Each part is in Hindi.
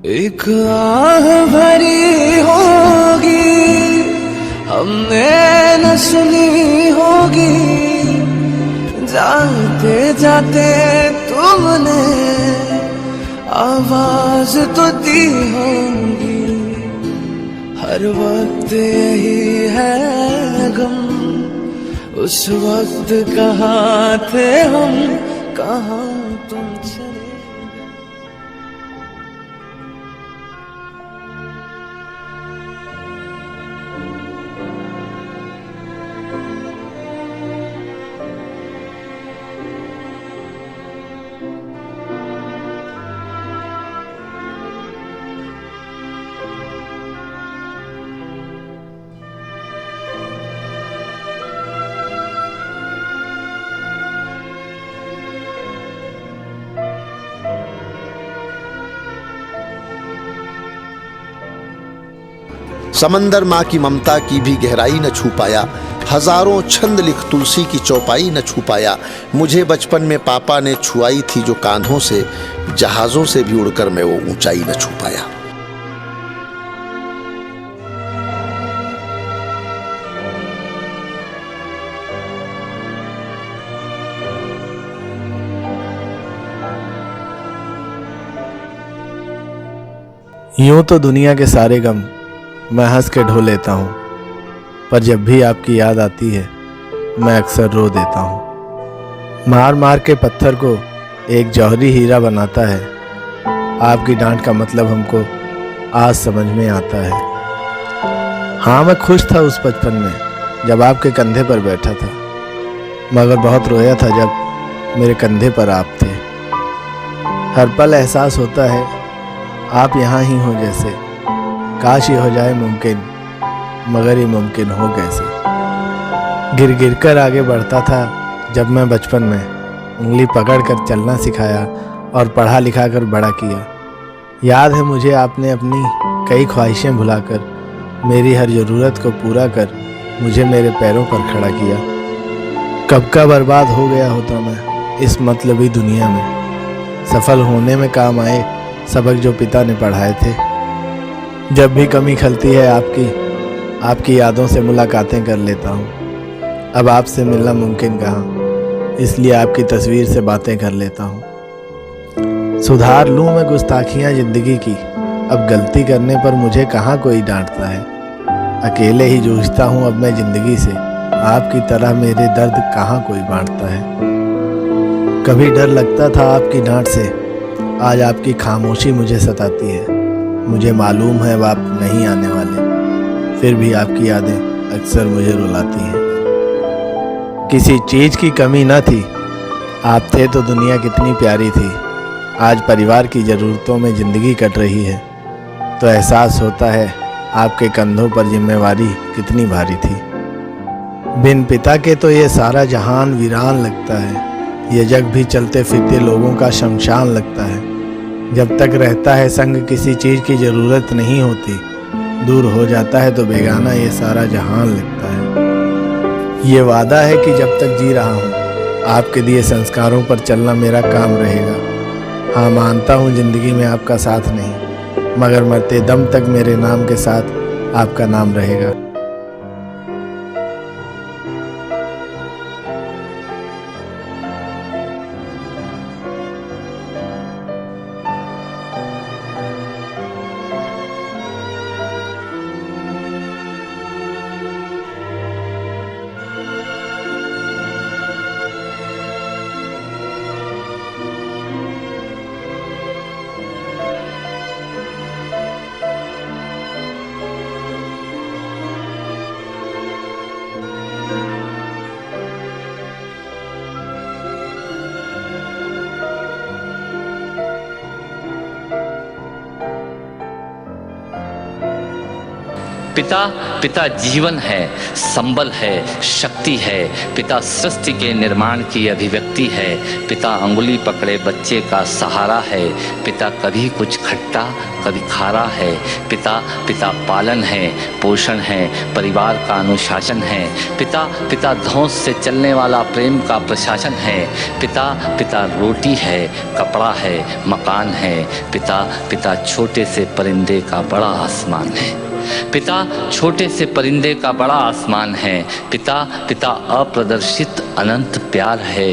एक आह भरी होगी हमने न सुनी होगी, जाते जाते तुमने आवाज तो दी होगी। हर वक्त यही है गम, उस वक्त कहाँ थे हम, कहाँ तुम चले। समंदर माँ की ममता की भी गहराई न छू पाया, हजारों छंद लिख तुलसी की चौपाई न छू पाया। मुझे बचपन में पापा ने छुआई थी जो कांधों से, जहाजों से भी उड़कर मैं वो ऊंचाई न छू पाया। यूं तो दुनिया के सारे गम मैं हंस के ढो लेता हूँ, पर जब भी आपकी याद आती है मैं अक्सर रो देता हूँ। मार मार के पत्थर को एक जौहरी हीरा बनाता है, आपकी डांट का मतलब हमको आज समझ में आता है। हाँ, मैं खुश था उस बचपन में जब आपके कंधे पर बैठा था, मगर बहुत रोया था जब मेरे कंधे पर आप थे। हर पल एहसास होता है आप यहाँ ही हो जैसे, काश ये हो जाए मुमकिन, मगर ये मुमकिन हो कैसे। गिर गिर कर आगे बढ़ता था जब मैं बचपन में, उंगली पकड़ कर चलना सिखाया और पढ़ा लिखा कर बड़ा किया। याद है मुझे आपने अपनी कई ख्वाहिशें भुलाकर, मेरी हर ज़रूरत को पूरा कर मुझे मेरे पैरों पर खड़ा किया। कब का बर्बाद हो गया होता मैं इस मतलबी दुनिया में, सफल होने में काम आए सबक जो पिता ने पढ़ाए थे। जब भी कमी खलती है आपकी यादों से मुलाकातें कर लेता हूँ। अब आपसे मिलना मुमकिन कहाँ, इसलिए आपकी तस्वीर से बातें कर लेता हूँ। सुधार लूँ मैं गुस्ताखियाँ ज़िंदगी की, अब गलती करने पर मुझे कहाँ कोई डांटता है। अकेले ही जूझता हूँ अब मैं ज़िंदगी से, आपकी तरह मेरे दर्द कहाँ कोई बांटता है। कभी डर लगता था आपकी डांट से, आज आपकी खामोशी मुझे सताती है। मुझे मालूम है अब आप नहीं आने वाले, फिर भी आपकी यादें अक्सर मुझे रुलाती हैं। किसी चीज़ की कमी न थी, आप थे तो दुनिया कितनी प्यारी थी। आज परिवार की ज़रूरतों में ज़िंदगी कट रही है, तो एहसास होता है आपके कंधों पर जिम्मेवारी कितनी भारी थी। बिन पिता के तो ये सारा जहान वीरान लगता है, ये जग भी चलते फिरते लोगों का शमशान लगता है। जब तक रहता है संग किसी चीज़ की ज़रूरत नहीं होती, दूर हो जाता है तो बेगाना ये सारा जहान लगता है। ये वादा है कि जब तक जी रहा हूँ आपके दिए संस्कारों पर चलना मेरा काम रहेगा। हाँ, मानता हूँ ज़िंदगी में आपका साथ नहीं, मगर मरते दम तक मेरे नाम के साथ आपका नाम रहेगा। पिता पिता जीवन है, संबल है, शक्ति है। पिता सृष्टि के निर्माण की अभिव्यक्ति है। पिता अंगुली पकड़े बच्चे का सहारा है। पिता कभी कुछ खट्टा कभी खारा है। पिता पिता पालन है, पोषण है, परिवार का अनुशासन है। पिता पिता धौंस से चलने वाला प्रेम का प्रशासन है। पिता पिता रोटी है, कपड़ा है, मकान है। पिता पिता छोटे से परिंदे का बड़ा आसमान है। पिता छोटे से परिंदे का बड़ा आसमान है। पिता पिता अप्रदर्शित अनंत प्यार है।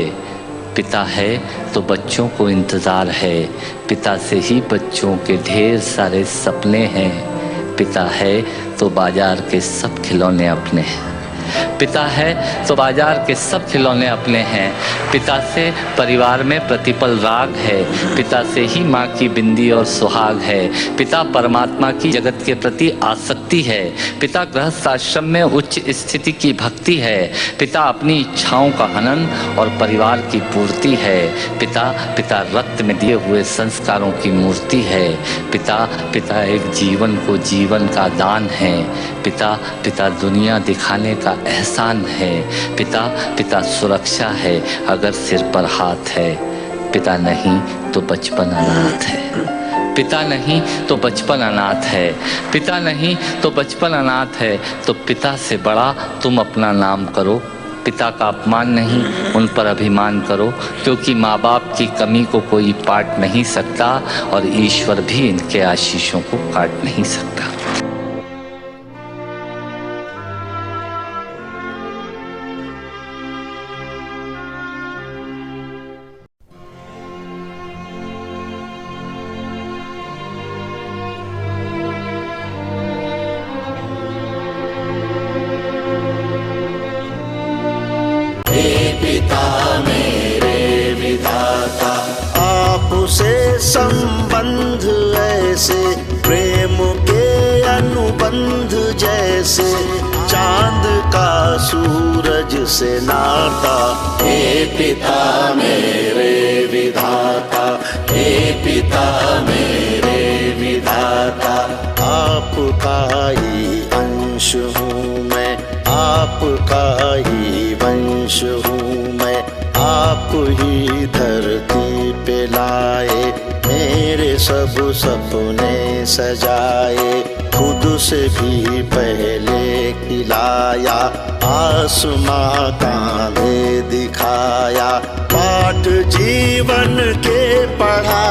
पिता है तो बच्चों को इंतज़ार है। पिता से ही बच्चों के ढेर सारे सपने हैं। पिता है तो बाजार के सब खिलौने अपने हैं। पिता है तो बाजार के सब खिलौने अपने हैं। पिता से परिवार में प्रतिपल राग है। पिता से ही माँ की बिंदी और सुहाग है। पिता परमात्मा की जगत के प्रति आसक्ति है। पिता गृहस्थ आश्रम में उच्च स्थिति की भक्ति है। पिता अपनी इच्छाओं का हनन और परिवार की पूर्ति है। पिता पिता रक्त में दिए हुए संस्कारों की मूर्ति है। पिता पिता एक जीवन को जीवन का दान है। पिता पिता दुनिया दिखाने का एहसान है। पिता पिता सुरक्षा है अगर सिर पर हाथ है। पिता नहीं तो बचपन अनाथ है। पिता नहीं तो बचपन अनाथ है। पिता नहीं तो बचपन अनाथ है। तो पिता से बड़ा तुम अपना नाम करो। पिता का अपमान नहीं, उन पर अभिमान करो, क्योंकि माँ बाप की कमी को कोई पाट नहीं सकता और ईश्वर भी इनके आशीषों को काट नहीं सकता। पिता मेरे विधाता, आपसे संबंध ऐसे प्रेम के अनुबंध जैसे चांद का सूरज से नाता। हे पिता मेरे विधाता, हे पिता मेरे विधाता, आपका ही अंश हूँ मैं, आपका ही वंश हूँ मैं। आप ही धरती पे लाए, मेरे सब सपने सजाए। खुद से भी पहले खिलाया, आसमां कांधे दिखाया। पाठ जीवन के पढ़ा